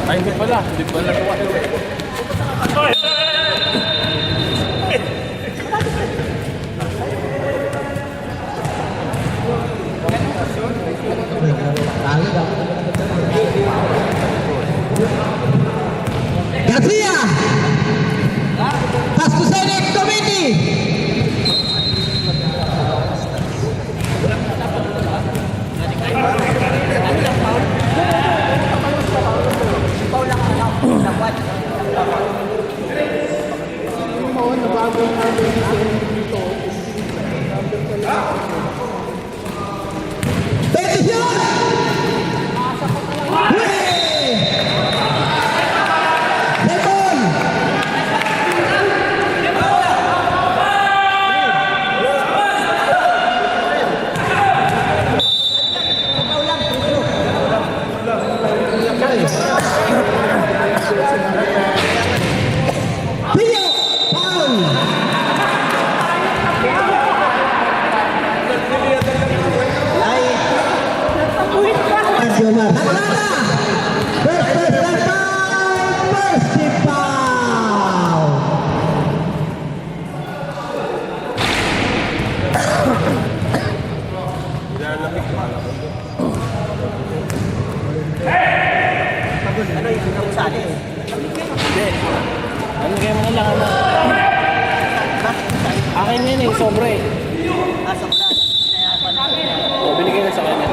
Ay, hindi pala. Hindi pala. Garcia! Pass to Senate Committee! Petición! Ano kaya mo na lang ano? Akin yan eh, sobra eh. Sobra. O, binigay na sa kanya.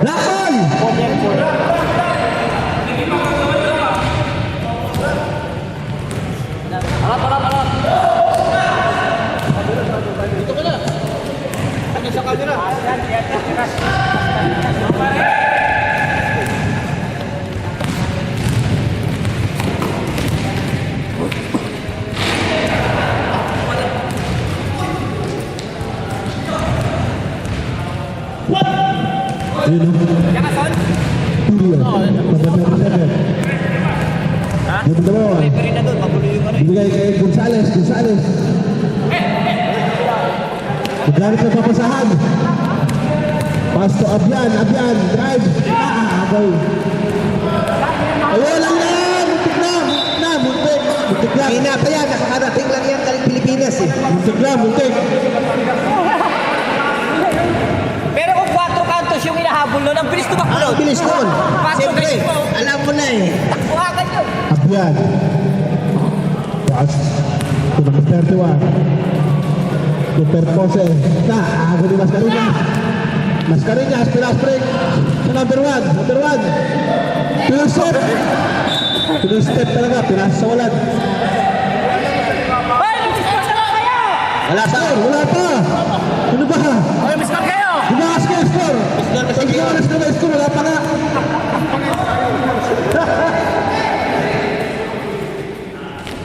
Lakon! Problem po. Alat! Dito ka na. Ano sa camera? Bigay kay Gonzales. Maglamit na papasahan. Pass to Abian, drive. Agay. Ayun lang yan! Muntik lang. Hina pa yan, nakakarating lang yan galing Pilipinas eh. Muntik. Pero kung 4 kantos yung inahabol nun, ang bilis tumakbo nun. Ang bilis nun. Siyempre, alam mo na eh. Takbuhagan yun. Abian. Pass to number 31. Super Pose. Ako ni Mascareñas, pilas break. Sa number 1. Two step talaga, pinas sa walad. Hoy, nagsisport na lang kayo! Wala pa. Ano ba? Ay, miskal kayo! Bumakas ka, score. Pag-iwanas na ba, score, wala pa nga.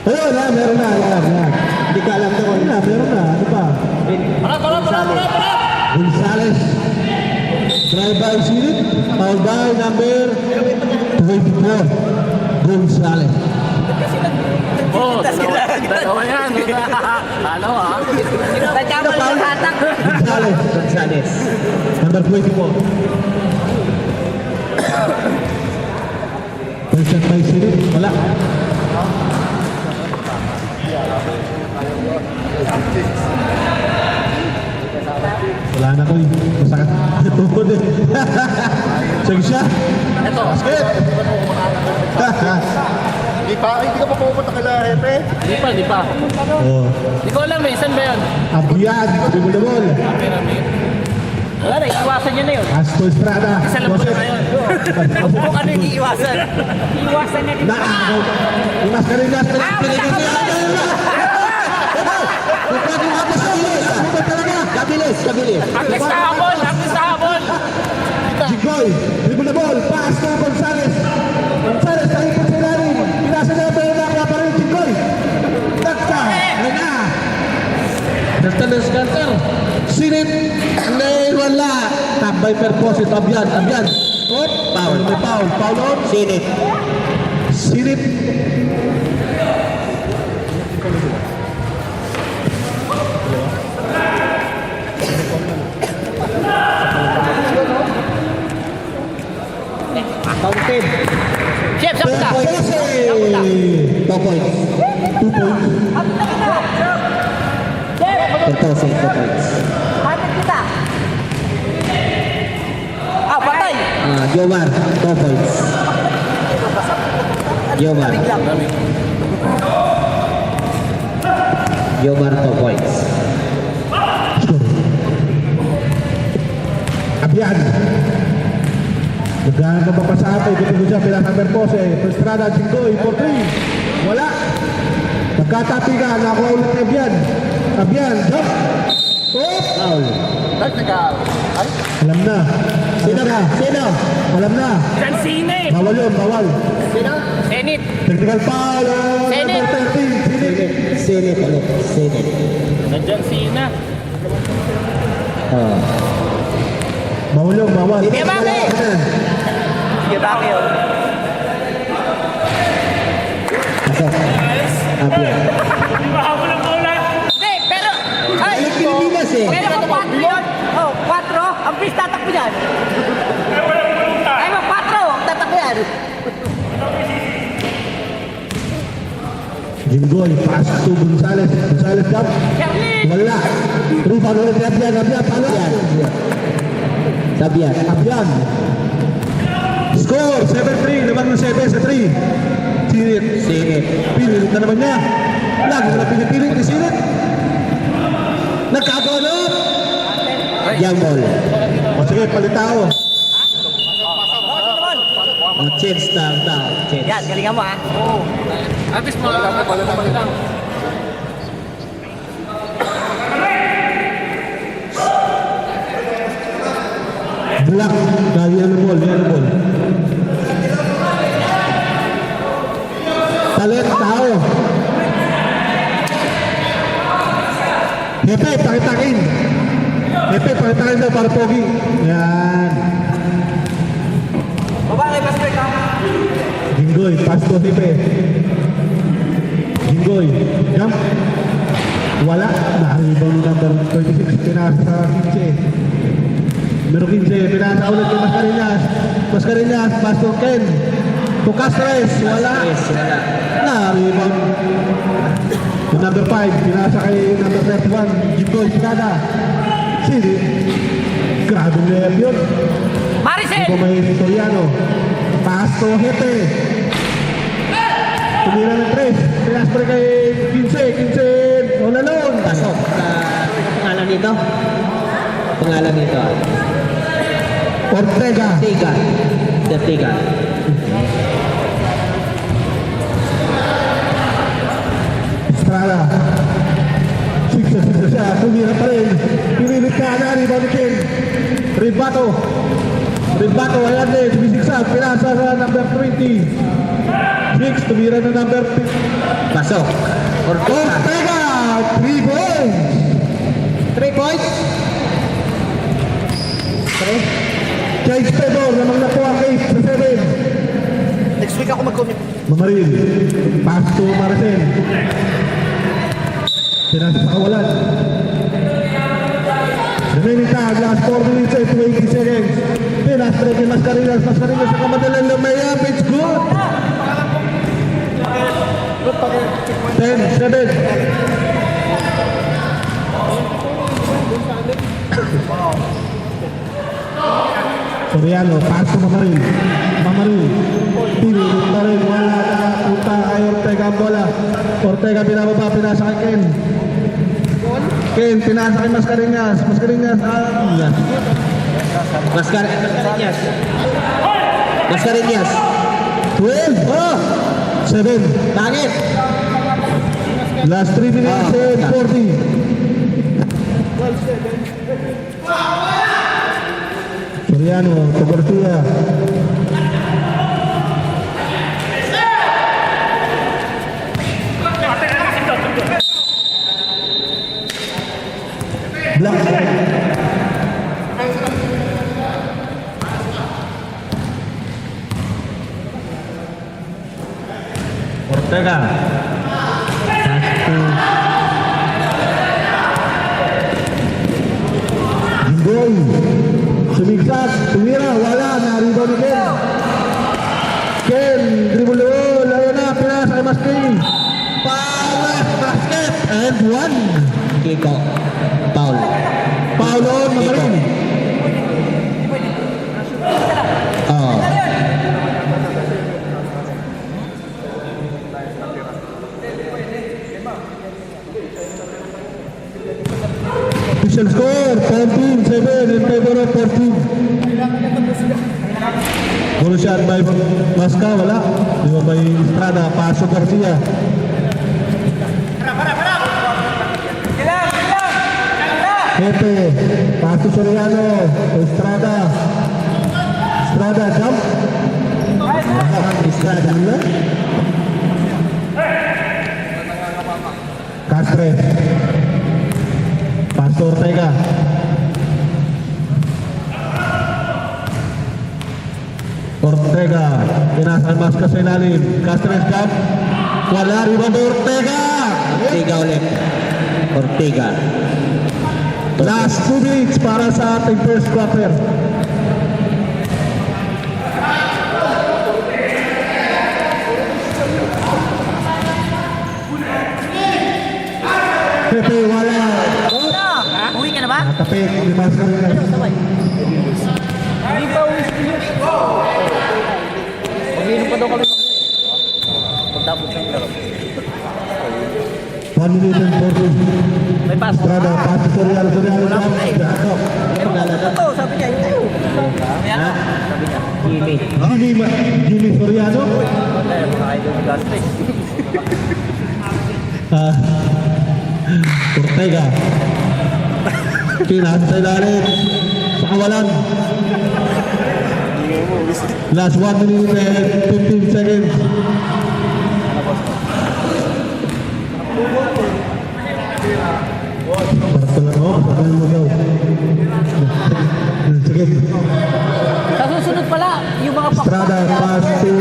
Ayun na, meron na. Hindi ka alam na. Meron na. Ano pa? Parat! Gonzales. Drive by Sinit. Foul by number 24. Gonzales. Oh, dalawa yan. Ano ah? Tadya mo lang hatak. Gonzales. Number 24. First shot by Sinit. Wala. Wala na ko eh. Masakit. Tuhod eh. Sige siya. Ito. Basket. Hindi ka pa pupunta kay Lahete? Di pa. Oh. Di ko alam eh, saan ba yun? Abiyan. Dribble the ball. Wala na, iiwasan nyo na yun. Astro Estrada. Isa lang po na yun. Kung ano yung iiwasan? Iiwasan niya din. Yung Mascareñas. Kabilis. Artist sa habol! Jigoy, dribble the ball, pass to Gonzales. Gonzales, nakipot sa ilalim. Pinasa niya pero nakakaya pa rin Jigoy. Takta, ayun na. Tertanes Carter. Sinit, wala. Tambay per posit, Abian. Foul. May foul on. Sinit. points. 2 points. Hapit na kita. Jeff, Pertosa, 2 points. hapit kita. Ah, patay. Jomar, 2 points. Jomar. Jomar, 2 points. Abian. Naghanap ng papasate. Dito siya pinasamer po si Estrada Jinggoy for 3. Wala. Nagkatapigan. Nakuha ulit ni Abian. Abian, jump. Oh! Foul. Technical. Ay, Alam na. Sino ka? Sino? Alam na. San Sine. Bawal yun, bawal. Senit. Technical foul. Senate. Number 13. Senate. Senate ulit. Senate. Nandiyan Sina. Bawal yun, bawal. Sige, bakit? Sige, bakit? Pasok. Abian. Hindi, pero... Ay! Balik Pilipinas eh. Pero kung 4 yun, oh, 4, ang bilis tatakbo yan. Ay, mag 4, tatakbo yan. Jinggoy, pass to Gonzales. Gonzales jump. Sherlyn! Wala. True foul ulit ni Abian. Abian, paano? Sabian. Abian. Score, 7-3. Naman ng 7 sa 3. Sinit. Senate. Pinilit na naman niya. Lagi na pinipilit ni Sinit. Nagkagawa na. Young ball. O sige, palit tao. Change tao. Change. Yan, galingan mo ah. At least makakapagpapalala lang. Black. Yellow ball, yellow ball. Talent, tao. Hepe, pakitakin. Hepe, pakitakin daw para pogi. Yan. Babae, master ka. Jinggoy, pass to Hepe. Jinggoy, jump. Wala. Nakaribang number 26. Pinasa sa 15. Numero 15. Pinasa ulit kay Mascareñas. Mascareñas, pass to Ken. To Castres. Wala. Yes, wala. Nakaribang. To number 5. Pinasa kay number 31. Jinggoy, pinada. Sini. Grabe level yun. Maricel! Ito may Soriano. Pass to Hepe. Tumira ng 3. Pinaspre kay 15. Olalon. Pasok. Pangalan nito? Pangalan nito. Ortega. Tiga. Tiga. Estrada. 6 siya. Tumira pa rin. Pinilit ka na. Rebound ni King. Ribato. Ayan din. Sumisiksak. Pinasa sa number 20. 6. Tumira na number 15. Pasok. Ortega. Ortega. 3 points. 3 points. Change Pedro. Namang nakuha kay sa 7. Next week ako mag-commit. Mamaril. Pass to Maricel. Pinasa sa kawalan. Remaining time, last 4 minutes and 20 seconds. Pinasa rin kay Mascareñas. Mascareñas sa kamadalan ng mayap. It's good. 10, 7. Soriano, pass to Mamaril. Pinilit pa rin. Wala na punta kay Ortega ang bola. Ortega pinababa, pinasa kay Ken. Ken, pinasa kay Mascareñas. Mascareñas, yan. Mascareñas. Mascareñas. 12. Oh! 7. Bakit? Last 3 minutes and 40. Soriano, to Garcia. Black. Ortega. Jinggoy. Sumigsak. Tumira. Wala. Nariba ni Ken. Ken. Dribble. Layo na. Pinasa kay Mascareñas. Kiko. Paul. Paulon Mamarin. Oh. Official score 14-7 in favor of 14. Puro siya by Masca, wala. Di ba may Estrada, Paso Garcia. Pepe, Paso Soriano, Estrada. Estrada, jump. Estrada. Castres. Paso Ortega. Ortega, pinasan Masca sa ilalim. Castres jump. Wala, rebound Ortega. Ortega ulit. Ortega. Last 2 minutes para sa ating first quarter. Pepe, wala. Uwi ka na ba? Nakapit, di Masca rin. Hindi pa uwi sa inyo. Mag-inom pa daw kami. Pagtapos ng laro. 1 minute and 40. May pasok. Estrada, Paso Soriano, Soriano, Wala pa eh. jump. Ito, sabi niya, ito. Ha? Sabi niya. Jimmy Soriano. Wala, mga idol ni Gastes. Ortega. Pinasan sa ilalim. Sa kawalan. Last 1 minute and 15 seconds. Parang mo daw. Sige. Sa susunod pala, yung mga Estrada, pass to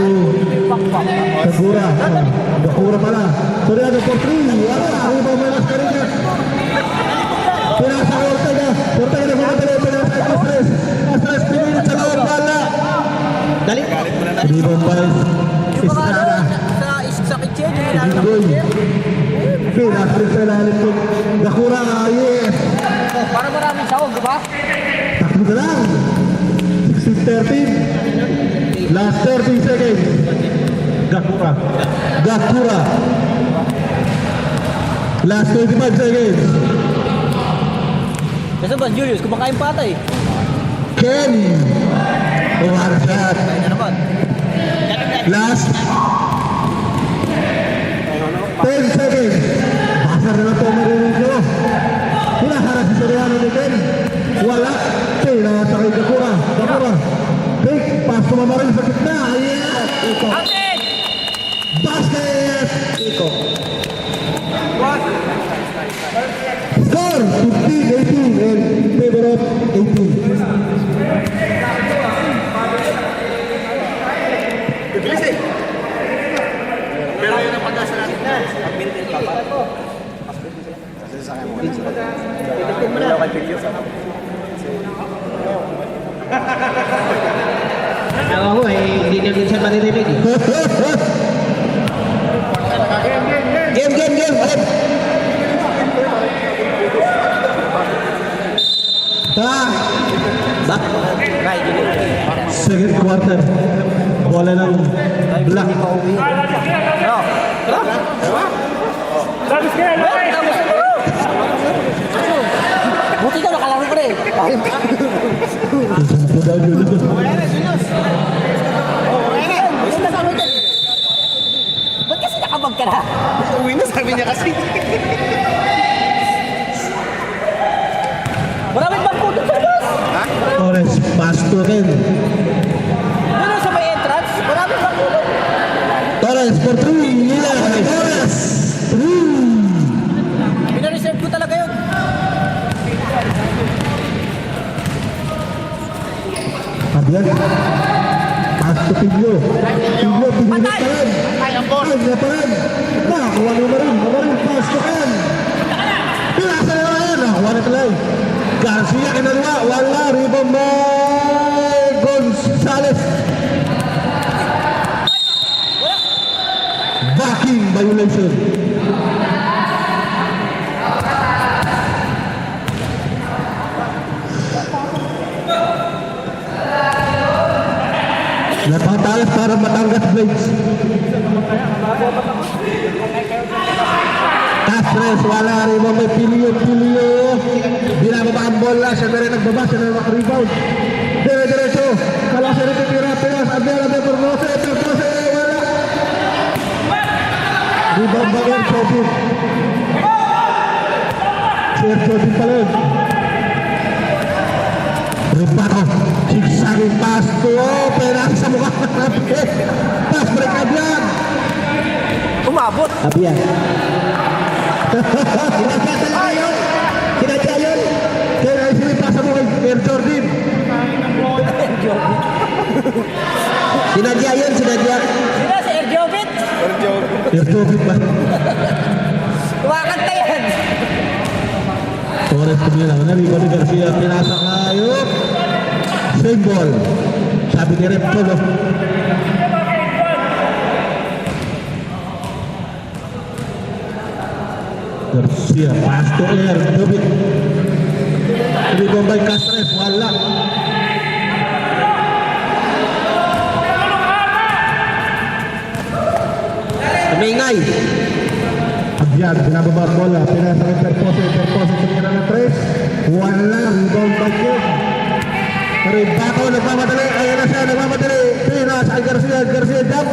Segura. Bakura pala. Soriano for 3. Arriba may Mascarillas. Pinasa Ortega. Ortega na kumatalo. Pinasa Castres. Castres 3 minutes sa loob. Bala. Dali. Rebound by Estrada. sa kitchen, yung Inggoy. Pinasa sa ilalim ko. Bakura. Yes. para maraming sahog, di ba? Takbo ka lang. 16-13. Last 30 seconds. Gakura. Gakura. Last 25 seconds. Kasi ba, Julius, kumakain pa ata eh. Ken. One shot. Kaya na naman. Last 10 seconds. Basar na ito marinig nyo. Hinaharap si Soriano ni Ken. Wala. Pinasa kay Gakura. Gakura. Big pass to Mamarin sa gitna. Yes. Iko. Basket. Kiko. Score 15-18 in favor of 18. Bilis eh. Pero yun ang pag-asa natin na. Pag-build-in pa pa. Sasakyan mo. Titignan mo na. Alam ko eh, hindi niya minsan maririnig eh. Game. Back. Second quarter. Bola ng Black. Buti ka, nakalaro pa rin. Sampo daw yun. Ba't kasi nakabag ka na? Uwi na sabi niya kasi. Maraming bangko dun sa labas. Torres, pass to Ken. Yun sa may entrance, maraming bangko dun. Torres for 3. Yes. Torres. 3. Pinareserve ko talaga yun. Abian. Pass to Piglo. Piglo, pinili pa rin. Ay, na pa rin. Nakakuha mo rin. Mamarin, pass to Ken. Pinasa na rin. Nakakuha na talay. Garcia kinalwa. Wala. Rebound by Gonzales. Backing violation. parang Batangas Blades. Castres, wala rin mo, may Pilio. Binababa ang bola, siya na rin nagbaba, siya na rin makarebound. Dire-diretso, kalang siya rin titira, Pinas, Abdel, Perpose, wala. Rebound ba yun, Sobit? Sir Sobit pa rin. Ribato, sigsaging pass to, Pinas sa mukha. Pass break Abdian. Umabot. Abiyan. Sinadya talaga yun. Sinadya yun. Kaya isinipasa mo kay Air Jordan. Sinadya yun, sinadya. Sino si Erjobit? Air Jordan ba? Kumakanta yan. Torres kumila na Rico de Garcia, pinasa kayo. Same ball. Sabi ni Rep Polo. Garcia, pass to Air, Dubit. Rebound by Castres, wala. Kamingay. Abyan, binababa ang bola, pinasa kay Perpose, tumira na 3. Wala, rebound by Kid. Ribato, nagmamadali, ayan na siya, nagmamadali. Pinasa kay Garcia, jump.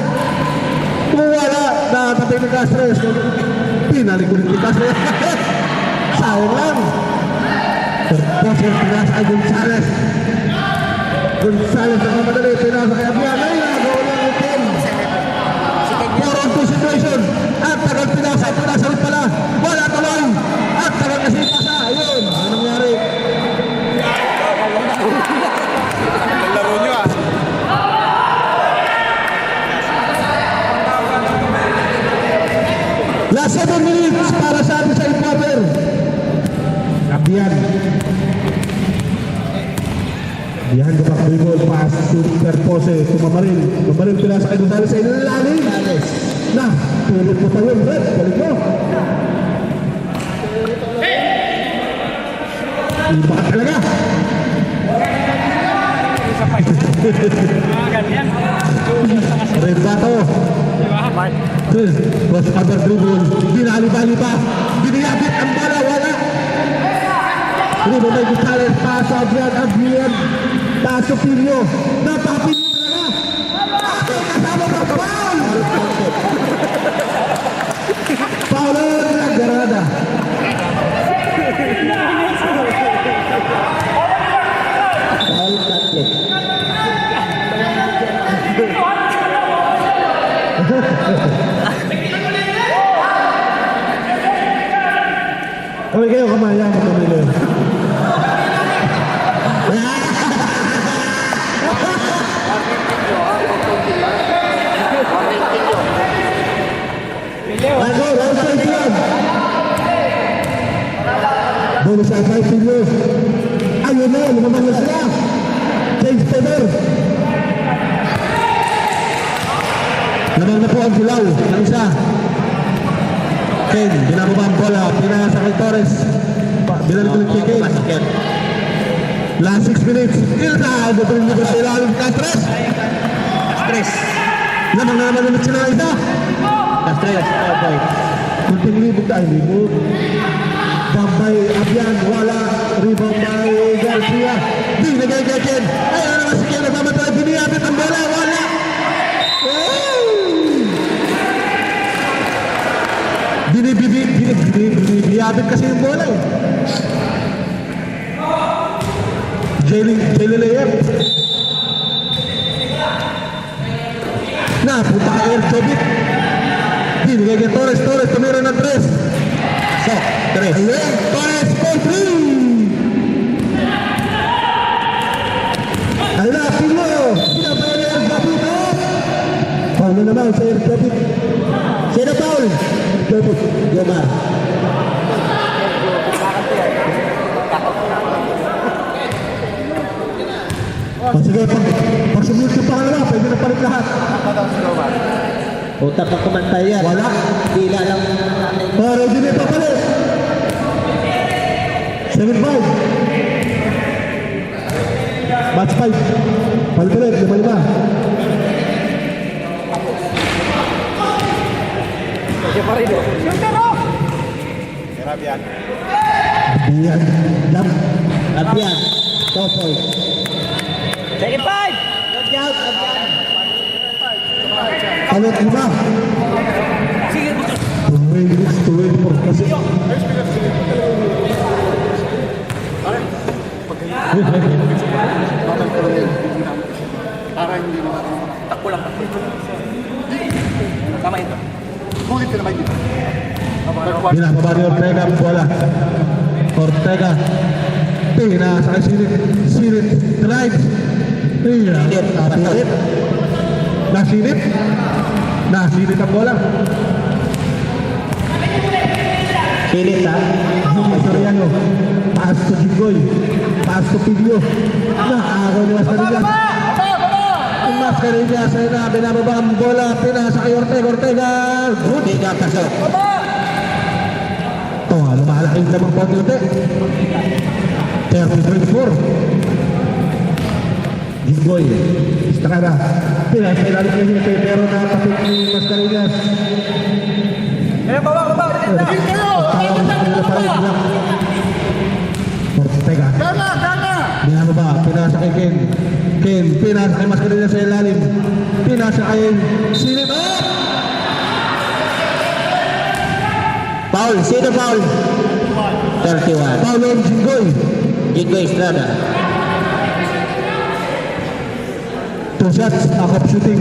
Wala, nakatabi ni Castres. Pinalikulit ni Castres. Sayang lang. Perpose, pinasa kay Gonzales. Gonzales, nagmamadali, pinasa kay Abyan. Ay, nagawa lang yung team. 4-on-2 situation. At tagal pinasa ulit pala. Wala tuloy. At tagal kasi pasa. Ayun. Ano nangyari? Laro nyo ah. Last 7 minutes para sa atin sa Impapper. Abyan. Abyan ko pa ball pass to Perpose. Tumamaril. Tumamaril pinasa kay Gonzales sa ilalim. Na, tulog mo pa yun, Red. Balik mo. Iba ka talaga. Red Bato. Cross cover dribble. Ginaliba-liba. Giniyabit ang bola. Wala. Dribble by Gonzales. Paso Abyan. Paso Pilio. Napapilyo talaga. Kasama ka foul. Paulo Garada. Foul Catholic. Kami kayo kamaya mo pamili. Ako, round 5 yan. Bonus sa 5 kilos. Ayun na, lumabas na sila. James Taylor. Naman na po ang dilaw ng isa. Ken, binababa ang bola. Pinasa kay Torres. Binalik kay Ken. Last 6 minutes. Ilta, bubulin mo ba sa ilalim? Castres. Naman ulit sila ng isa. Castres. Okay. Kunting libog tayo, libog. Bambay, Abyan, wala. Rebound by Garcia. Binigay kay Ken. Ayun naman si Ken. Nagmamatay, biniyabit ang bola. Wala. Binibiyabit kasi yung bola eh. Jelly layup. Na, punta ka Air Jobit. Binigay kay Torres, tumira ng 3. So, 3. Ayun, Torres for 3. Ala, Pilo. Pinapaya ni Air Jobit. Paul na naman sa Air Jobit. Sino Paul? Jobit. Yomar. Sige, pag sumulot yung pangalawa, pwede na palit lahat. Utak ang kumantay yan. Wala. Tila lang. Pero hindi na ipapalit. 7-5. Match 5. Palit ulit, 5-5. Siya pa rin oh. Shooter oh! Rabian. Biyan. Lap. Labian. 2 points. Second five! Out. Talot 5. Sige, 2 minutes to wait for kasi. Para hindi naman. takbo lang. Tama ito. Kulit ka naman dito. Binababa ni Ortega ang bola. Ortega. Pinasa kay Silip. Silip. Drive. Nasilip. Nasilip. Nasilip ang bola. Pilit ha. Soriano. Pass to Jigoy. Pass to Piglio. Nakakaw ni Mascarillas. Ang Mascarillas ay na binababa ang bola. Pinasa kay Ortega. Ortega. Ortega pasok. Ito nga, lumalaki yung lamang konti. 30-24. Jigoy. Estrada. Pinasa kay Lalo Kaya pero nakapit ni Mascarillas. Kaya baba. Ortega. Binababa, pinasa kay Ken. Ken, pinasa kay Mascarillas sa ilalim. Pinasa kay Silip. Foul. Sino foul? 31. Paulo Jigoy. Jigoy Estrada. 2 shots, akap shooting.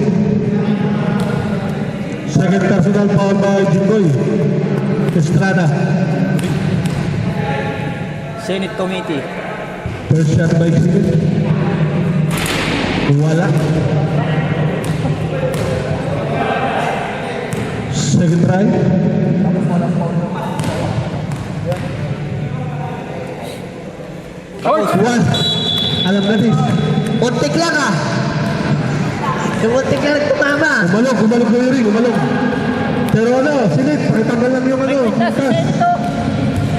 Second personal foul by Jigoy. Estrada. Senate Committee. First shot by Silip. Wala. Second try. One. Alam natin. Untik lang ah. Untik lang tumama. Gumalog na rin, gumalog. Pero ano, Silip, pakitanggal lang yung ano. Pintas.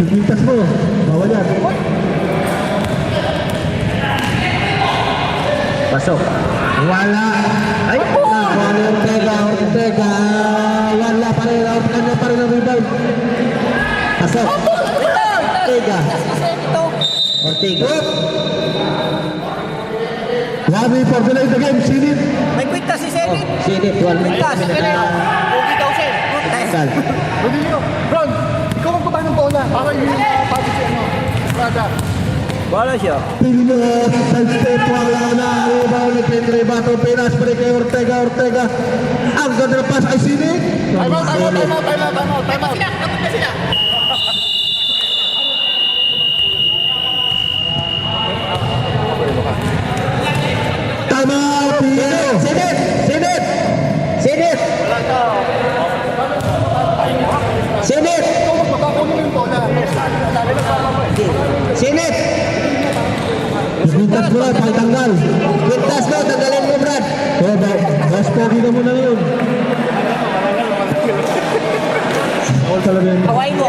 Pintas mo. Bawal yan. Pasok. Wala. Ay. Wala Ortega. Wala pa rin. Kanya pa rin ang rebound. Pasok. Ortega. Ortega. 1 minute for delay the game, Silip. May kwintas si Senate. Sinip. 1 minute. Kwintas. Pogi daw siya. Sal. Rodillo, Ron, ikaw ang baba ng bola. Para yung pasok si ano. Estrada. Wala siya. Pilino, sidestep, wala na. Rebound ni Pedro Bato. Pinas pa rin kay Ortega. Ang ganda ng pass kay Silip. Time out. Time out, Pino. Sinip. Ikaw magpapakunin yung bola. Sinip. Pintas mo lang, pakitanggal. Quintas mo. Tanggalin mo Brad. Mas pogi na muna yun. All talaga yun. Hawain mo.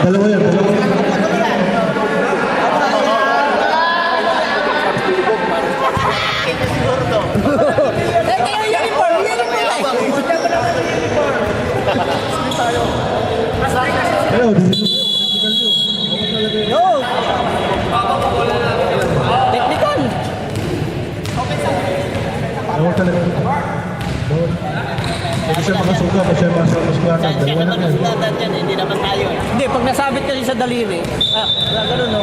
Dalawa yan. Pero, Technical. dalawa talaga. Hindi siya makasuga, pa siya masugatan. Dalawa na yan. Hindi, pag nasabit kasi sa daliri. Ganun no.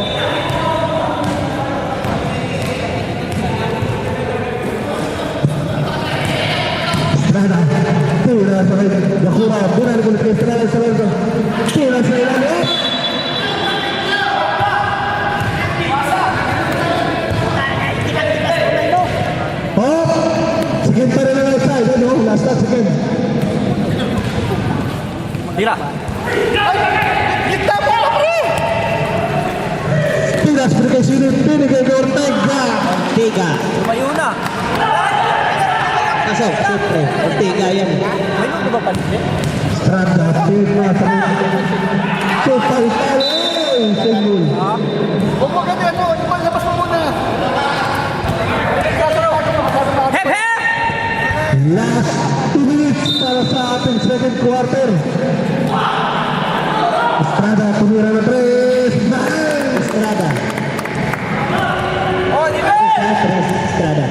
Estrada. Tira sa kay Yakura. Bunan ko kay Estrada sa lalo. Tira sa ilalim. Oh! Sige pa rin ang outside. Ano? Last shot, sige. Tira. Pinas pa rin kay Silip. Pinigay kay Ortega. Ortega. Tumayo na. Pasok. Siyempre. Ortega yan. May nung ba palit eh? Estrada. Tira sa kay Super Talo. Segul. Huwag mo ganyan mo. Labas mo muna. Hep! second quarter. Estrada, tumira na 3. Nice! Estrada. Estrada.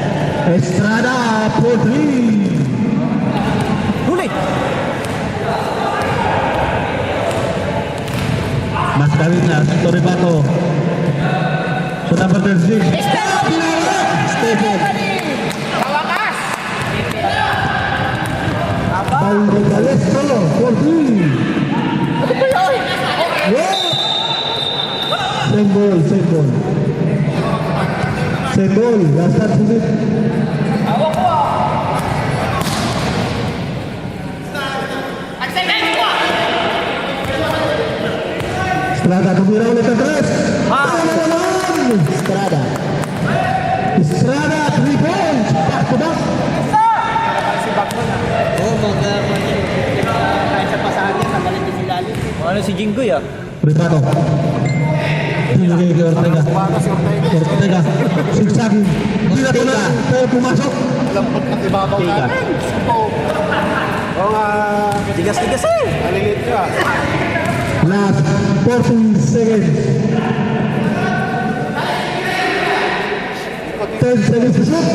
Estrada, 4-3. Huli! Mas David na, Toribato. So number 36. Stephen. Valdegalez, 4-3. Ano ba yun? Yeah! Same ball, same ball. Same ball, last time sulit. Estrada, tumira ulit ang 3. Ano naman? Estrada. Estrada, 3 points. Back to back. Oh, kahit sa pasahan niya, nagalit din sila. Ano si Jinggoy ah? Ricardo. Pinigay kay Ortega. Ortega. Sigsagin. Hindi na ito na. Pero pumasok. Lampot na ibabaw Tiga. natin. Oo nga. Tigas-tigas eh! Nalilit ka. Last 40 seconds. 10 seconds to shoot.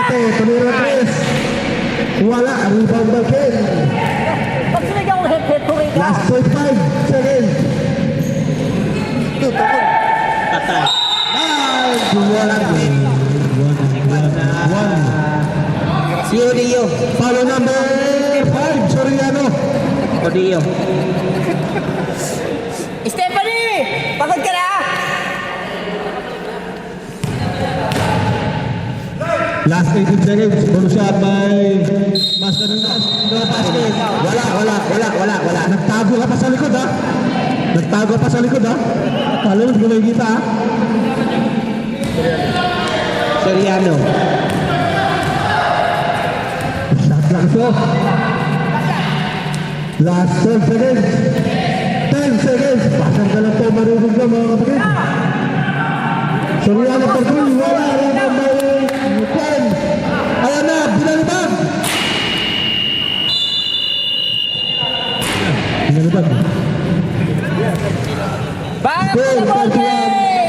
Ito, tumira 3. Wala. Rebound by Ken. Pag sinigyan ko head-head, tuloy ka! Last 25 seconds. Patay. Dio. Follow number 5, Soriano. Dio. Stephanie! Pagod ka na! Last 18 seconds. Bonus shot by Master Nunas. No basket. Wala. Nagtago ka pa sa likod, ha? Nagtago ka pa sa likod, ha? Kala mo, hindi ko makikita, ha? Soriano. Shot lang ito. Last 12 seconds. 10 seconds. Pasang ka lang ito. Marunong ka, mga kapatid. Soriano for 3. Wala. Rebound by Ken. Ayan na. Binalibag. Binalibag. Bakit Goal, sa bote?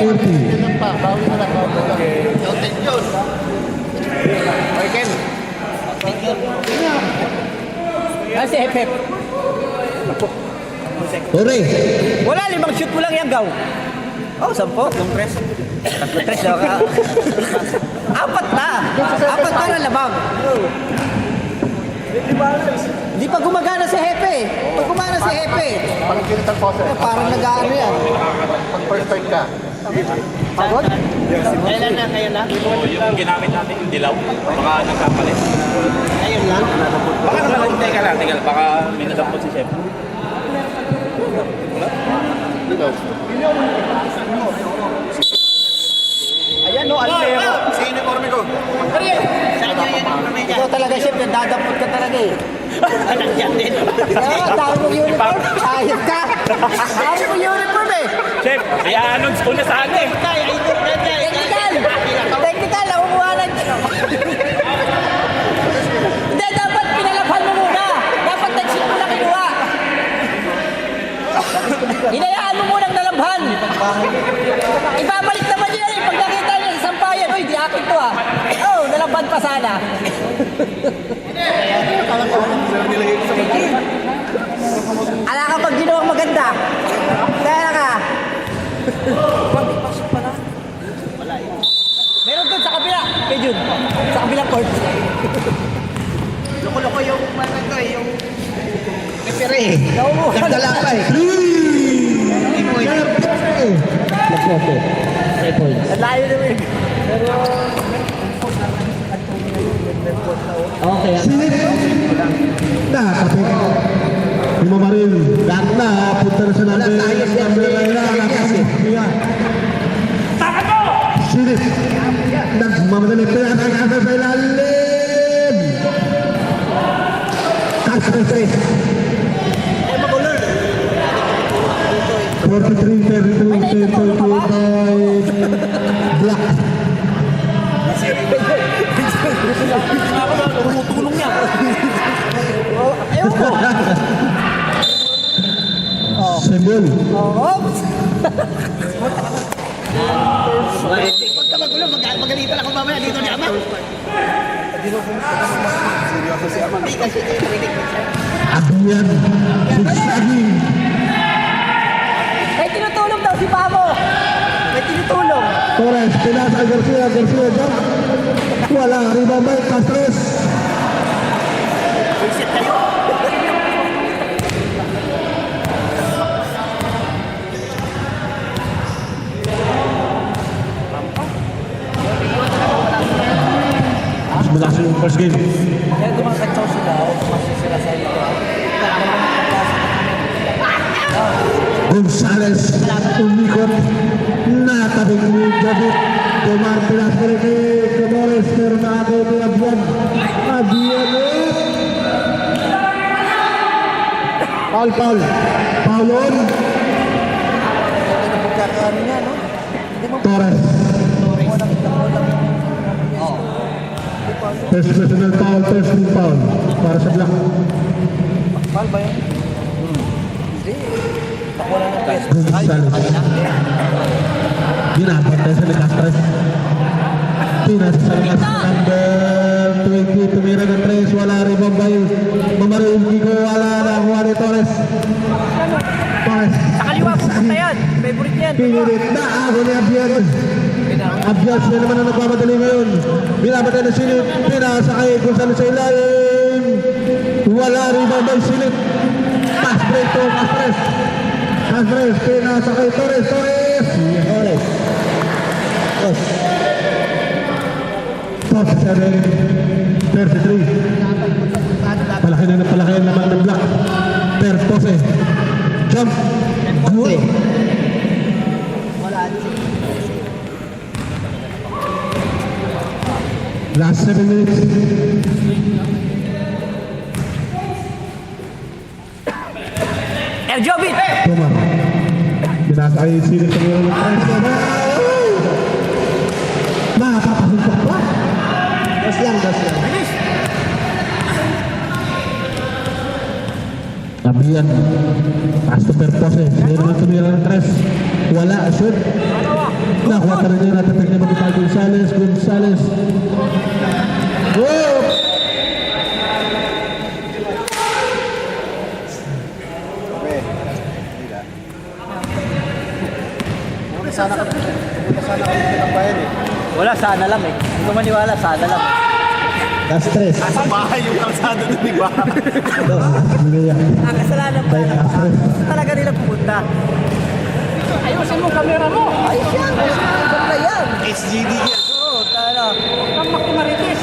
41-40. Pa, bawi na lang. Bawi na lang. Noted yun. Okay, Ken. Kasi Hep-Hep. Ore. Wala, 5 shoot mo lang yan, Gaw. Oh, 10. Yung press. 3 daw ka. 4 na. 4 na labang. Hindi pa gumagana si Hepe. Pag gumana si Hepe, Parang ginitan po, sir. parang nag-ano yan. Pag first time ka. Pagod? Kailan na? Yung ginamit natin, yung dilaw, baka nagkapalit. Ngayon lang. Baka naman, teka lang, baka may nadampot si Chef. Ayan no, Almero. Si uniforme ko. Ikaw talaga, Chef, dadapot ka talaga eh. Nandiyan din. Ah, dami mong uniform. Ayos ka. Dami mong uniform eh. Chef, i-announce ko na sana eh. Technical! Technical, nakukuhanan. Hindi, dapat pinalaphan mo muna. Dapat nag-shoot mo na kinuha. Hinayaan mo munang nalabhan. Ibabalik naman yan eh. Pag nakita niya sa sampayan, uy, di akin to ah. Oh, nalabhan pa sana. Ala ka pag ginawang maganda. Kaya ka. Meron doon sa kabila, kay Jun. Sa kabilang court. Loko-loko yung yung pepere. Nagdala pa eh. 3. 3 points. Ang layo naman. Okay. Silip. Nakapit. Lumamaril. Lahat na. Punta na sa number. Number na. Silip. Nagmamadali. Kaya nag-asa sa ilalim. Castro 3. 43-33 by Black. Tumutulong niya. Oh, ewan ko. Symbol. Oops! Huwag ka magulo, magalitan ako mamaya dito ni Ama. Hindi kasi rinig mo siya. Abiyan. Sigsaging. May tinutulong daw si Pamo. May tinutulong. Torres, pinasa Garcia, Garcia, jump. Wala, rebound by Castros. Reset kayo. Mas malakas yung first game. Kaya kumakatsaw sila. Kumakatsaw sila sa ito. Gonzales, umikot. Natabing ni David. Kumar, pinasa rin kay Torres, pero nakagaw ni Abiyan. Abiyan ulit. Paul. Paulon. Pagkakaano niya, no? Torres. First personal foul, first team foul. Para sa block. Paul ba yun? Hindi. Nakuha ng pwesto. Gonzales. Binabantay sa Castros. Pinasa sa number 20. Tumira ng 3. Wala rebound by Mamaril Kiko. Wala na. Juan de Torres. Torres. Sa kaliwa, pupunta yan. Favorite yan. Pinilit na ako ni Abiyan. Abiyan siya naman ang nagmamadali ngayon. Binabantay na silip. Pinasa kay Gonzales sa ilalim. Wala rebound by silip. Pass break to Castros. Castros. Pinasa kay Torres. Torres. Top 7, 33. Palaki na naman ng block. Per 12. Jump. Good. Last 7 minutes. Erjobit! Kumar. Binasa ay silip sa mga ng press. Nakakapasuntok pa. Das lang. Abiyan. Pass to Perpose. Hindi naman tumira ng 3. Wala. Shoot. Nakuha ka rin niya. Natatak niya magkita Gonzales. Whoa! Sana ka ng bayan eh. Wala, sana lang eh. Hindi ko maniwala, sana lang. Last 3. Sa bahay yung kalsada doon, di ba? Ang kasalanan pa yan. Talaga nila pupunta. Ayusin mo kamera mo. Ayos yan. Ganda yan. SGD yan. Oo, tala.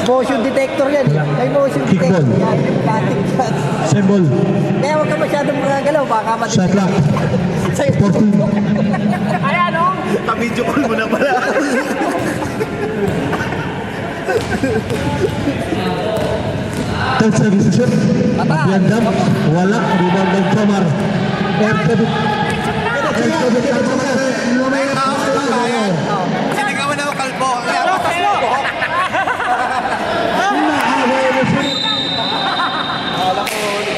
Motion detector yan. May motion detector Kickball. yan. Platic yan. Symbol. Kaya huwag ka masyadong magagalaw. Baka Shot clock. 14. Ayan o. Pa-video call mo na pala. Third service shoot. Abiyan jump. Wala. Rebound ng Kumar. Erjobit. Sinigawan na ako kalbo.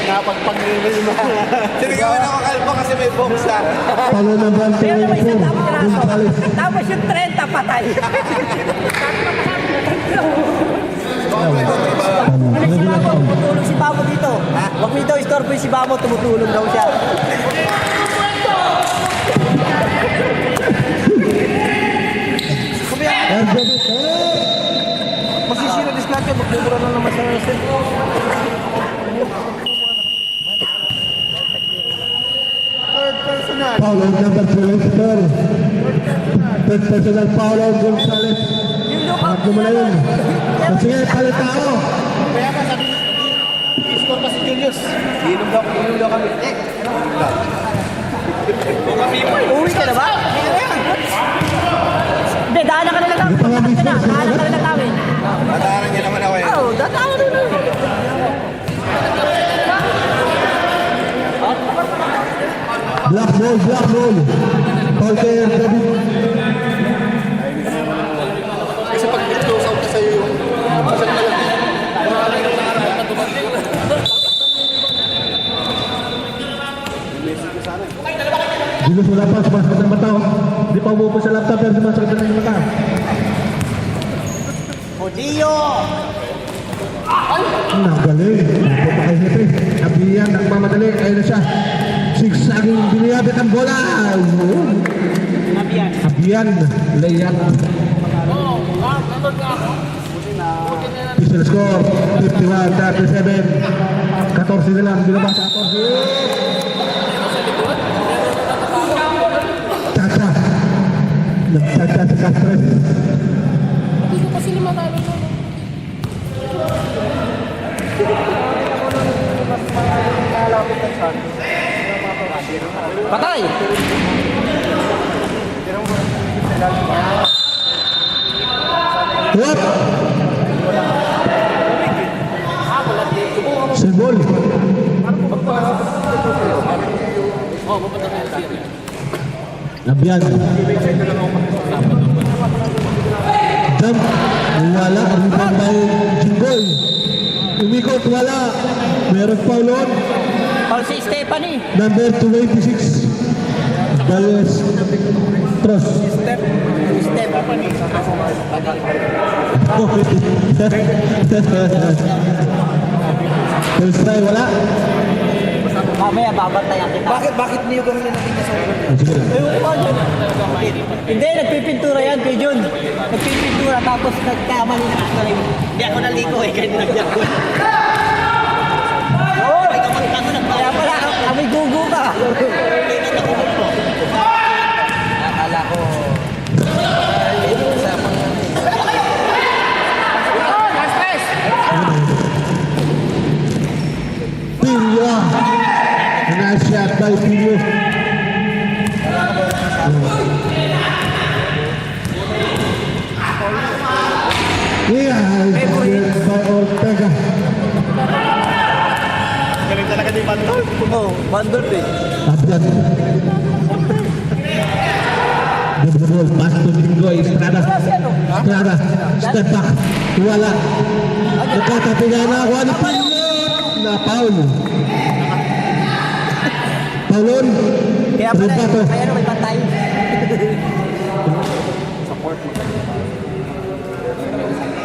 Napagpag-level mo. Sinigawan ako kalbo kasi may box lang. Palo ng ball. Pero naman isang Gonzales. tapos yung 30 patay. Tumutulong si Bamo dito. Huwag mo daw istorbo si Bamo, tumutulong daw siya. Erjobit. Masisira discount, magmumura lang naman sa nasin. Third personal. Paulo number 12. Third personal Paulo Gonzales. At gumala yun. Sige, palit tao. Kaya ka sabi score pa si Julius. Inom daw kami. Uwi ka na ba? Hindi, daanan ka na lang namin. Daanan ka na lang namin. Mataharan niya naman ako eh. Oo, daanan na lang. Black ball. Paul kay David. Kasi pag close out na sa'yo yung isang na lang. Bilos wala pa, sumasakit ng mata. Oh. Hindi pa umupo sa laptop pero sumasakit na ng mata. Odio! Nagaling. Napo pa kay Hepe. Abiyan, nagmamadali. Ayun na siya. Sigsaging biniyabit ang bola. Ayun. Abiyan. Layup. Official score 51-37. 14 na lang. Bilabas 14. Chacha. Nagchacha si Castres. Hindi ko pa sila matalo mo. Patay! What? Sibol. Labian. Jump. Wala. Rebound by Jinggoy. Umikot. Wala. Meron paulon. Paul si Stephanie. Number 286. Dallas. Tross. Step. First try, wala. Mamaya babantayan kita. Bakit niyo kami natin sa Ewan ko ba dyan? Hindi, nagpipintura yan, Kuya Jun. Nagpipintura tapos nagkamali na ako rin. Hindi ako naliko eh, kahit nagyako. Kaya pala, kami gugu ka. Akala ko. Pilyo. Nice shot by Pilyo. Yeah, it's by Ortega. Galing talaga ni Bandol. Oh, bundle eh. Abdan. Give the ball, pass to Jinggoy. Estrada. Estrada. Step back. Wala. Nagkatapigan na ako. Ano pa yun? Na Paul. Paulon. Kaya pala, Rebato. kaya may patay.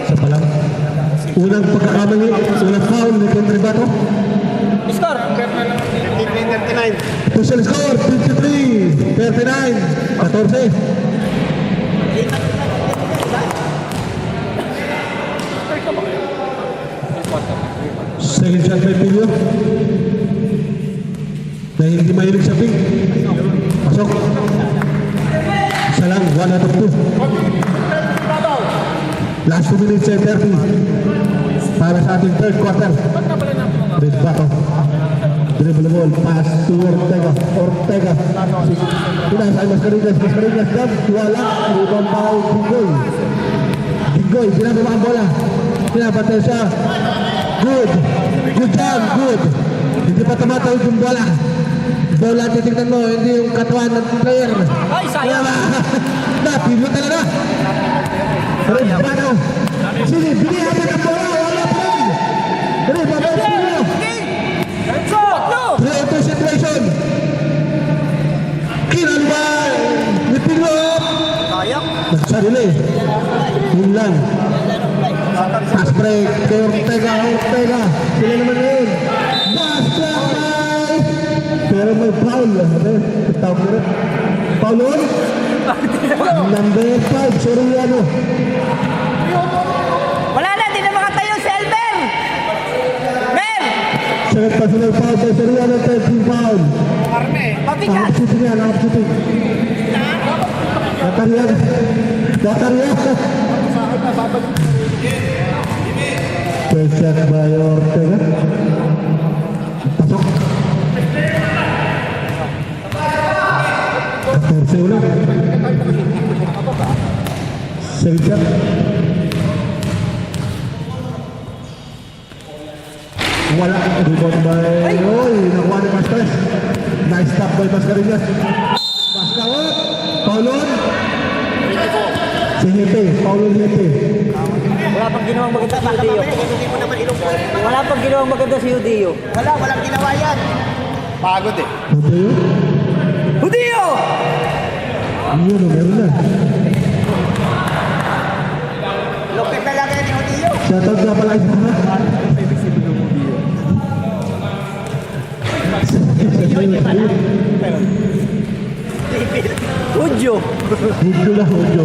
Isa pa lang. Unang pagkakamali. Unang foul ni Ken Rebato. Score! 53-39. Official score 53-39. 14. Second shot by Pilyo. Dahil hindi mahilig sa pink. Pasok. Isa lang, 1 out of 2. Last 2 minutes and 30. Para sa ating third quarter. Red Bato. Dribble ball, pass to Ortega. Ortega. Pinasay Mascarillas. Mascarillas dam. Wala. Rebound by Jinggoy. Jinggoy, pinababa ang bola. Pinapatay siya. Good. Good job. Good. Hindi pa tumatawid yung bola. Bola, titignan mo, hindi yung katawan ng player. Ay, sayang. Napilo talaga. Red Bato. Sini, binihabit ang bola. Wala pa rin. Red Bato. Pilyo. No! 3-2 situation. Kinalban ni Pilyo. Sayang. Nagsarili. Yun lang. Pass break kay Ortega. Ortega. Sila naman yun. Basta by. Pero may foul. Tawag nila. Foul on. Number 5. Soriano. Wala na, di na makatayo si Elmer! Mer! Second personal foul by Soriano. 13 foul. Pabigat! Nakap shooting yan. Nakap shooting. Dataryan. Dataryan. First shot by Ortega. Pasok. 14 ulit. Second shot. Wala. Rebound by... Oy, nakuha ni Mascarillas. Nice stop by Mascarillas. Mascarillas. Paulon. Si Hepe. Paulon Hepe. Wala pang ginawang maganda si Udeo. Wala pang ginawang maganda si Udeo. Walang ginawa yan. Pagod eh. Ano yun? Hudiyo! Yun, meron na. Lupit na lang yan ni Hudiyo. Shoutout nga pala isa. Hudyo. Hudyo lang, hudyo.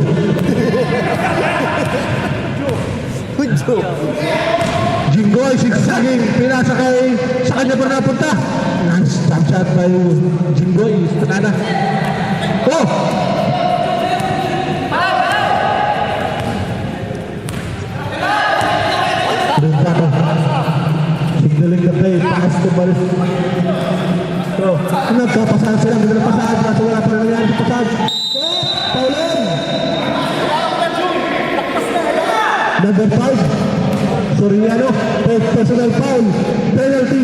Hudyo. Jinggoy, sigsaging, pinasa kay, sa kanya pa napunta. Nice jump shot by Jinggoy, Estrada. Oh! Rindato. Signaling the play, pass to Baris. So, nagpapasahan sila, hindi na pasahan, kaso wala pa nangyari sa pasahan. Oh, Paulan! Number 5, Soriano, personal foul, penalty.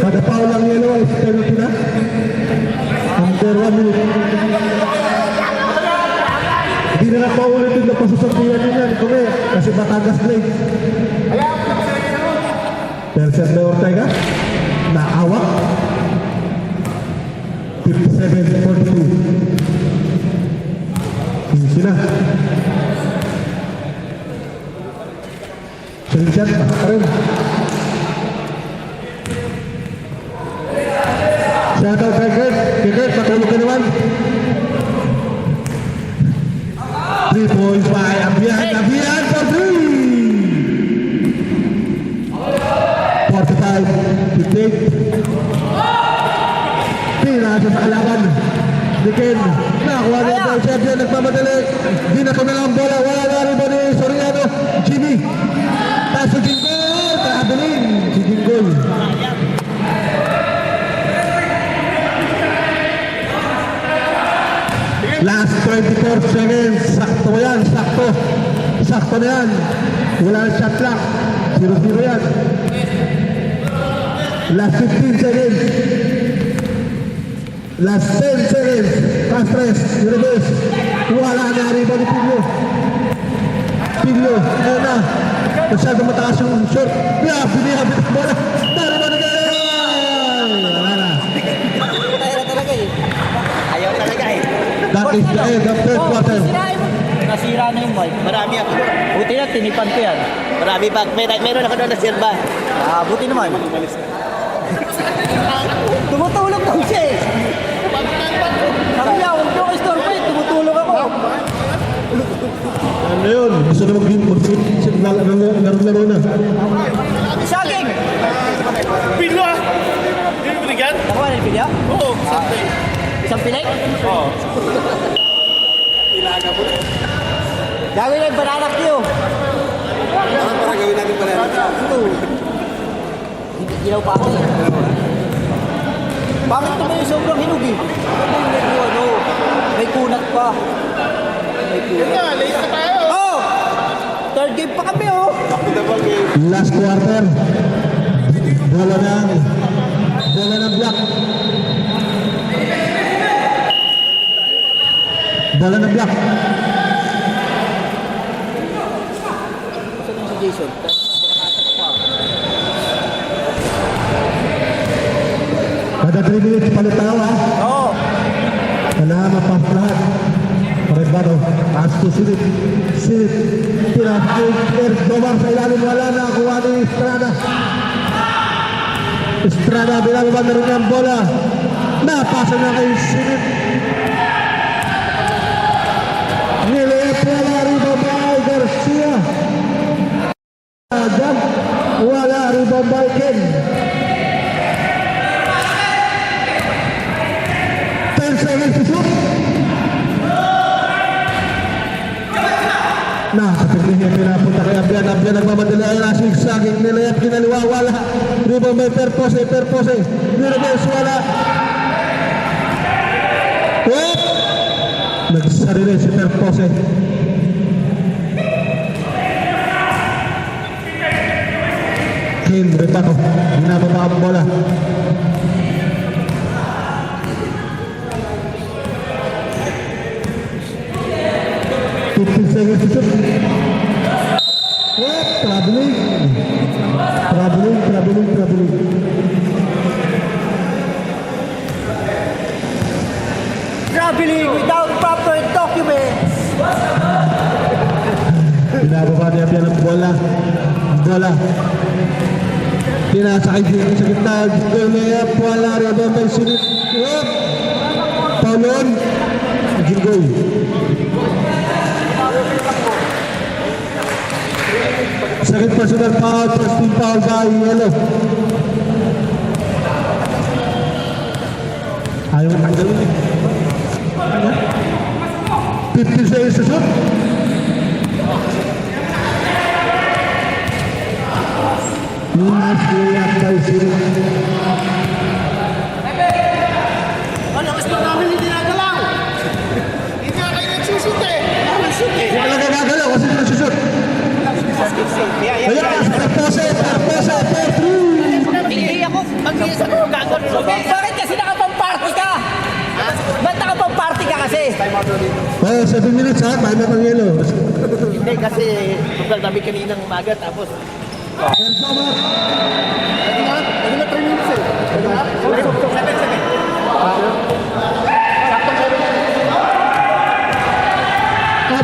Kada foul ang yellow ay penalty na. Under 1 minute. Hindi na napaulitin na pasusabihan nyo yan, kung kasi Batangas Blade. Percent na Ortega, naawak. 57-42. Hindi sila. Silinsyat, baka rin. Shoutout kay Kurt. Kay Kurt, matulog ka naman. 3 points by Abian. Abian for 3. 45-58. Pinasa sa kalaban. Dikin. Nakuha niya po. Champion nagmamadali. Dinato na lang ang bola. Wala na rin ba ni Soriano? Jimmy. Taso Jinggoy. Kahabilin. Si Jinggoy. Last 24 seconds. Sakto mo yan. Sakto. Sakto na yan. Wala ang shot clock. 0-0 yan. Last 15 seconds. Last 10 seconds. Fast rest. Reverse. Wala na rin ba ni Piglo? Piglo. Ayan na. Masyado mataas yung short. Biniyabit ang bola. Dari ba na kayo? Wala na. Ayaw talaga eh. Ayaw talaga eh. That is the end of third quarter. Nasira na yung mic. Marami ako doon. Buti na, tinipan ko yan. Marami pa. Meron ako doon na sirba. Ah, buti naman. Tumutulog daw siya eh. Sabi niya, huwag niyo ka-store pa eh. Tumutulog ako. Ano yun? Gusto na mag-laro na. Saging! Pilo ah! Hindi mo binigyan? Nakuha na yung pilya? Oo, Sunday. Isang pilay? Oo. Gawin na yung bananak niyo. Para gawin natin pala. Ito. Hindi ginaw pa ako eh. Bakit naman yung sobrang hinog eh? Ano, may kunat pa. May kunat. Late na tayo! Oh! Third game pa kami oh! Last quarter. Bola ng block. Bola ng block. Saan yung si Jason? Kada 3 minutes palitaw ha. Oo! Wala mapap lahat. Parebado. Pass to Silip. Silip. Eric Domar sa ilalim. Wala na. Kuha ni Estrada. Estrada. Binababa na rin niya ang bola. Napasa na kay Silip. Nilayap wala rebound by Garcia. Adam. Wala rebound by Ken. 10 seconds to shoot. Nakapagpilihan pinapunta kay Abian. Abian nagmamadali ay nasigsaging nilayap kinaliwa. Wala. Rebound by Perpose. Nireverse wala. Whoop! Nagsarili si Perpose. King Rebato. Binababa ang bola. Seconds to shoot. Whoop! Traveling. traveling without proper documents. Binababa niya yan ang bola. Bola. Tinasakay dito sa gitna. Gulmea, bola. Rabang may sunod. Paulon. Jingoy. Second personal foul. First team foul by Yellow. Ayaw matanggalin eh. 15 seconds to shoot. Lunas layup by Siri. Ano, gusto namin hindi nagalaw. Hindi nga kayo nagsusut eh. Nagsusut eh. Hindi talaga gagalaw kasi hindi nagsushoot. Ayan, pose, Hindi ako mag-iisa ko gagawin. Bakit kasi nakapang-party ka? Ba't nakapang-party ka kasi? Oh, 7 minutes ha, tayo na pang Yellow. Hindi kasi nagdami kaninang umaga tapos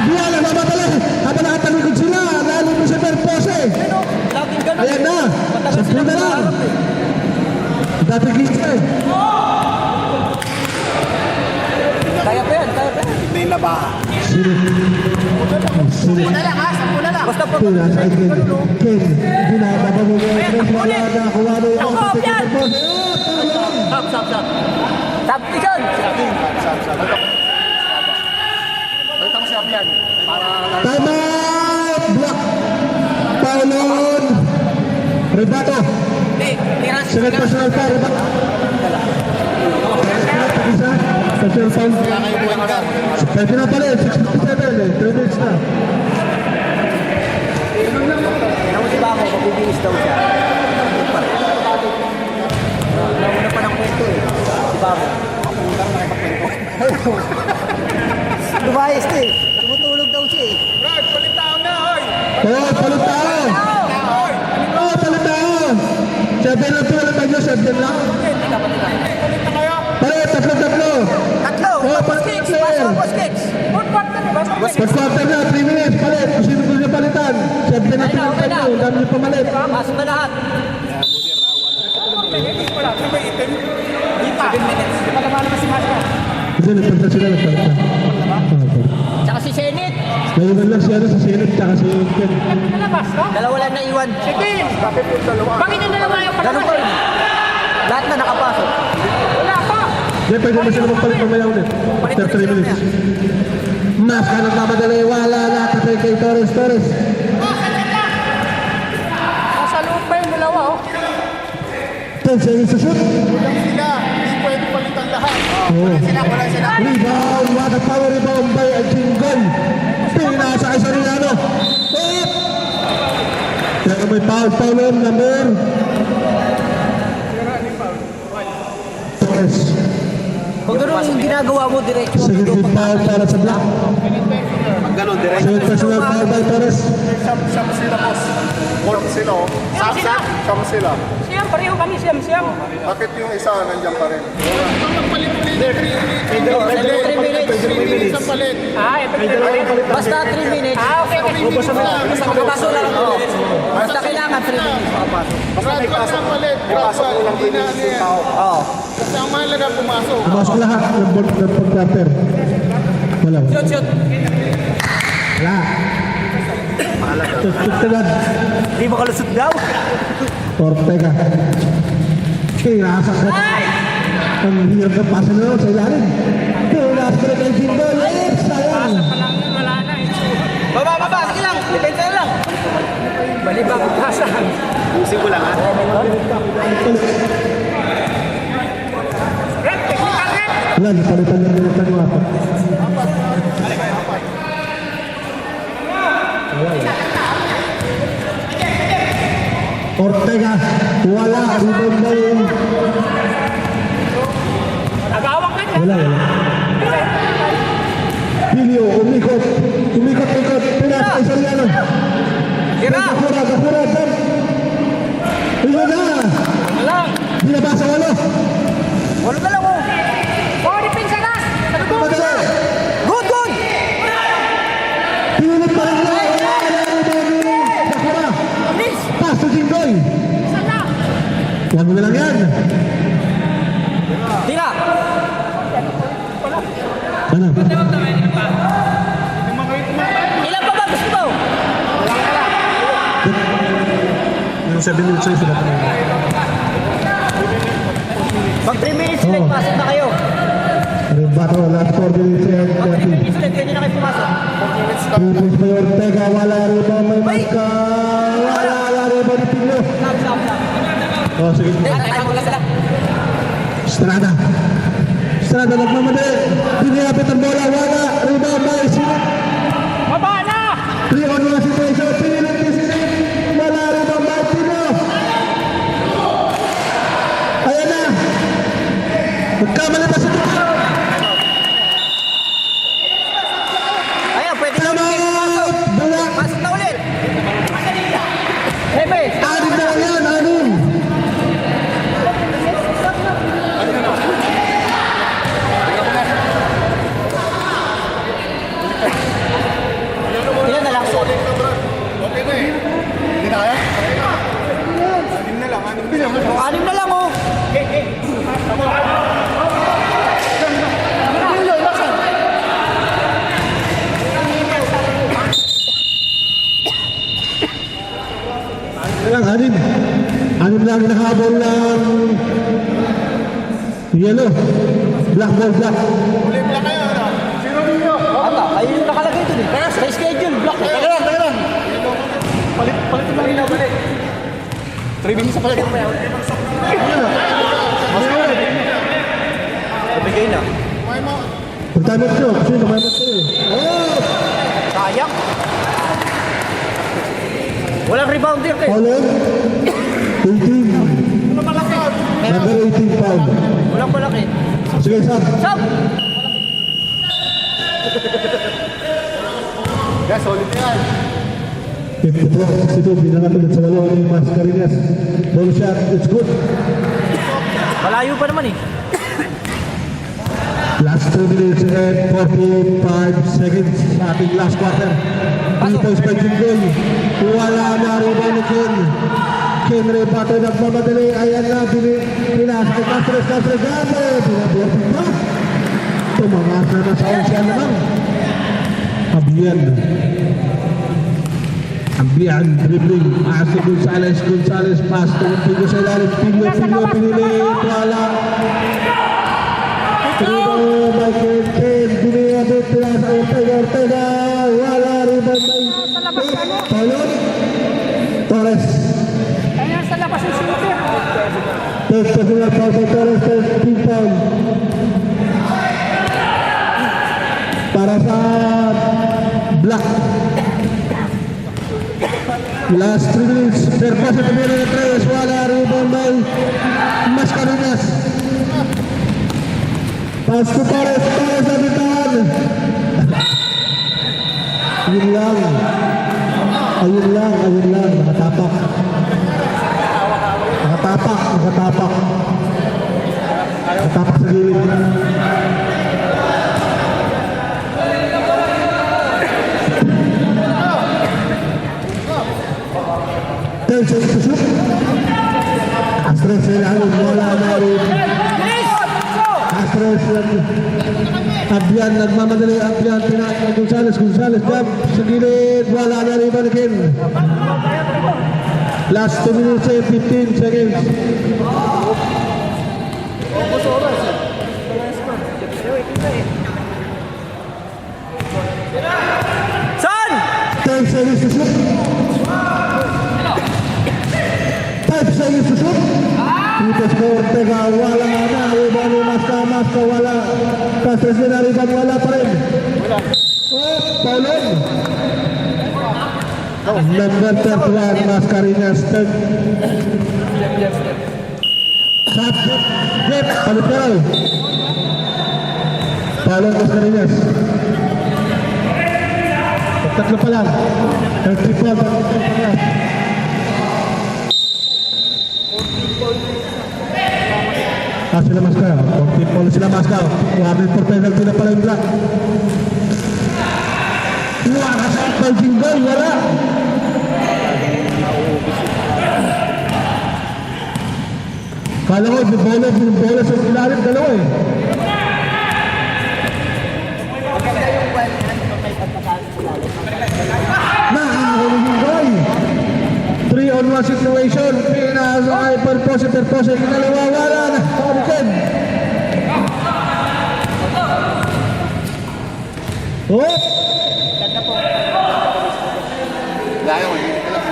Buwala, namatala. Habang nakatalikod sila, lalo mo sa pose. laging ganun. Ayan na, Matagal 10 silang na lang. maharap eh. Dati gitna eh. Kaya pa yan, kaya pa yan. May laba. Siri. Siri. lang ha, 10 na lang. Basta pag Puna sa Ken. Ken. Binababa mo yung friend. Wala na. Kuha na yung Ako, yan! pose. Stop. Substitution! Balik mo si Abian. Para Time out! Block. Paulon. Rebato. Second personal foul. Rebato. Isa. Personal foul. Pwede na pala. 6:57 eh. 3 minutes na. Ano si Bako, mabibilis daw siya. Nauna pa ng kwento eh. Si Bako. Lumayas na eh. Tumutulog daw siya eh. Oh, palutao. Oh, palutao. 7 lang po ulit tayo. 7 lang. Palit, tatlo. Tatlo! Oh, Busquets! player. Busquets! First quarter na, 3 minutes. Palit. Kung sino gusto niya palitan. 7 na pinalitan nyo. Dami niyo pamalit. Pasok na lahat. Hindi, nagpalitan sila. Nagpalitan. Tsaka si Senit. Naiwan lang siya sa Senate tsaka si Ken. Dalawa lang naiwan. bakit yung dalawa? Ganun pa rin. Lahat na nakapasok. Hindi, pwede na sila magpalit mamaya ulit. After 3 minutes. Mas ka nang mamadali. Wala na kasi kay Torres. Nasa loob pa yung dalawa oh. 10 seconds to shoot. Kulang sila. Hindi pwede palitan lahat. Oh. Kulang sila. Rebound. What a power rebound by Jingoy. Pinasa kay Soriano. Oh! Pero may foul on number. Torres. Kung ganun yung ginagawa mo, diretso mo. Second team foul para sa Black. Ang ganun, direct. Second personal foul by Torres. Siyam sila, boss. Work sila, oh. Siyam sila. Siyam, pareho kami, siyam. Bakit yung isa nandiyan pa rin? Isang palit. Basta 3 minutes. Okay. Basta makapasok lang. Oo. Basta kailangan 3 minutes makapasok. Gradual lang palit. Gradual. Hindi na ano yan. Oo. Kasi ang mahalaga pumasok. Pumasok lahat ng pag-quarter. Wala. Shoot. Wala. Tutugtagad. Hindi mo kalusot daw. Ortega. Kinasak na. Ang hirap ng pasa na sa ilalim. Kinasak na kay Jingoy. Sayang. Wala na. Baba. Sige lang. Depensa na lang. Balibang pasa. Using ko lang, ha? Wala, napalitan niya ng tanong apat. Ortega, wala, rebound na yun. Nagawak na. Wala. Pilio, umikot, pinasa kay Soriano. Gapura, dyan. Ayun na, Lang. binabasa walo. Walo na lang oh. Oh, depensa na. Sa lubong. lang yan. Tira! Ano? Ilan pa ba gusto mo? Yung 7 minutes sa'yo sila pa na. Mag 3 minutes ulit, pasok na kayo. Rebato, last 4 minutes and 3 30. minutes ulit, pwede na kayo pumasok. 2 points by Ortega, wala rebound, may marka. Wala rebound ni Pino. Stop. Oh, sige. Tayo mo lang sila. Estrada. Estrada nagmamadali. Pinilapit ang bola, wala. Rebound by Sinip. Baba na! 3-on-1 situation. Pinilit ni Sinip. Wala rebound by Pino. Ayan na. Magkamali pa si Pino. Ayan, pwede na ulit kayo pumasok. Bola. Pasok na ulit. Rebe! Anim na lang yan, anim. Ilan na lang? Okay na eh. Hindi na kaya? Anim na lang, oh. Lang, anim. Anim lang nakahabol ng yellow. Black ball, black. Ata, ayun yung nakalagay dun eh. Sa schedule, block eh. Teka lang. Palit lang rin natin eh. 3 minutes sa palit. Nabigay na. Pagtamit nyo, kasi namamat kayo. Oh! Sayang. Walang rebounder eh. Colin, 18. Number 18 foul. Walang malaki. Sige, Sam. Stop! Yeah, solid na yan. 54-62, binangatulad sa walo ni Mascarenas. Ball shot, it's good. Malayo pa naman eh. Last 2 minutes and 45 seconds sa ating last quarter. 3 points by Jinggoy. Wala na rebound ni Ken. Ken Rebato nagmamadali. Ayan na, pinasa kay Castres. Gane, pinabutin pa. Tumangas na na sa onsya naman. Abiyan. Abiyan, dribbling. Asa Gonzales, pass. Tumutulog sa ilalim. Pinili. Wala. Rebound by Ken. Biniyabit pinasa Ortega. Wala rebound by Paulon. Torres. Ayan sa labas yung shooter. Personal foul by Torres. Team foul. Para sa Black. Last 3 minutes. Terpasa tumira na 3. Wala rebound by Mascarenas. Pass to Torres. Torres na bitawan. Ayun lang. Nakatapak. Nakatapak sa gilid. Tension to shoot. Astres sa ilalim. Wala na rin. Astres Abian nagmamadali. Abian pinaka Gonzales jump sa gilid. Wala na rin balikin. Last 2 minutes and 15 seconds. Son! 10 seconds to shoot. 5 seconds to shoot. Titos ko Ortega, wala na. Rebound ni Masca, wala. Castres na rebound, wala pa rin. Paulon. Number 31, Mascarenas. Shot. Yep, palit na raw. Paulon Mascarenas. Tatlo pa lang. 34 pa lang. Sila Masca. 14 points sila Masca. Wabi for penalty na pala yung Black. Wala sa Jinggoy, wala. Kala ko, yung bola sa ilalim, dalawa eh. Maganda yung well, may pagkakalit sa lalim. Nakakakulit yung goal. 3-on-1 situation. Pinasa kay Perpose. Kinalawawala na. Pagkalikan. Oh! Ganda po. Layo, hindi ka lang.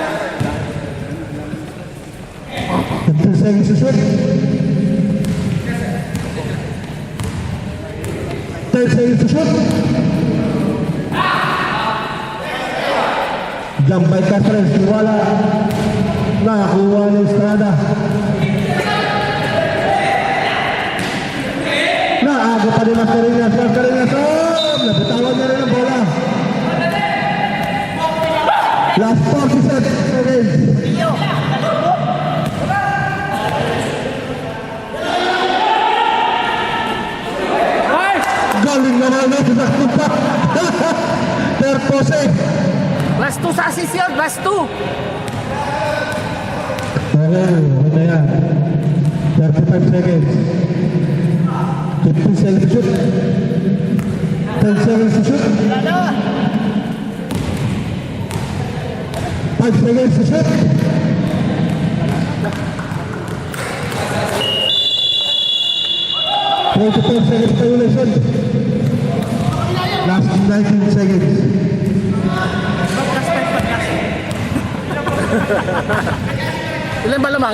Ito sa yung suswit. 10 seconds to shoot. Jump by Caceres, wala. Nakakuha ng Estrada. Naaga pa din Mascareñas. Oh! Nabitawan niya rin ang bola. Last 40 seconds. Galing naman na sa kupa. Perpose. Last 2 sa assist yun, last 2. Okay, ano yan? 35 seconds. 15 seconds to shoot. 10 seconds to shoot. 5 seconds to shoot. 24 seconds violation. Last 19 seconds. Ilan ba lamang?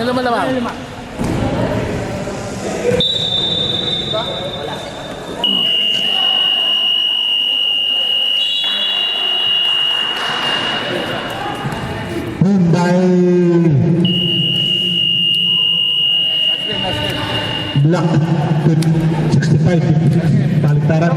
Hyundai Black 65 baliktaran.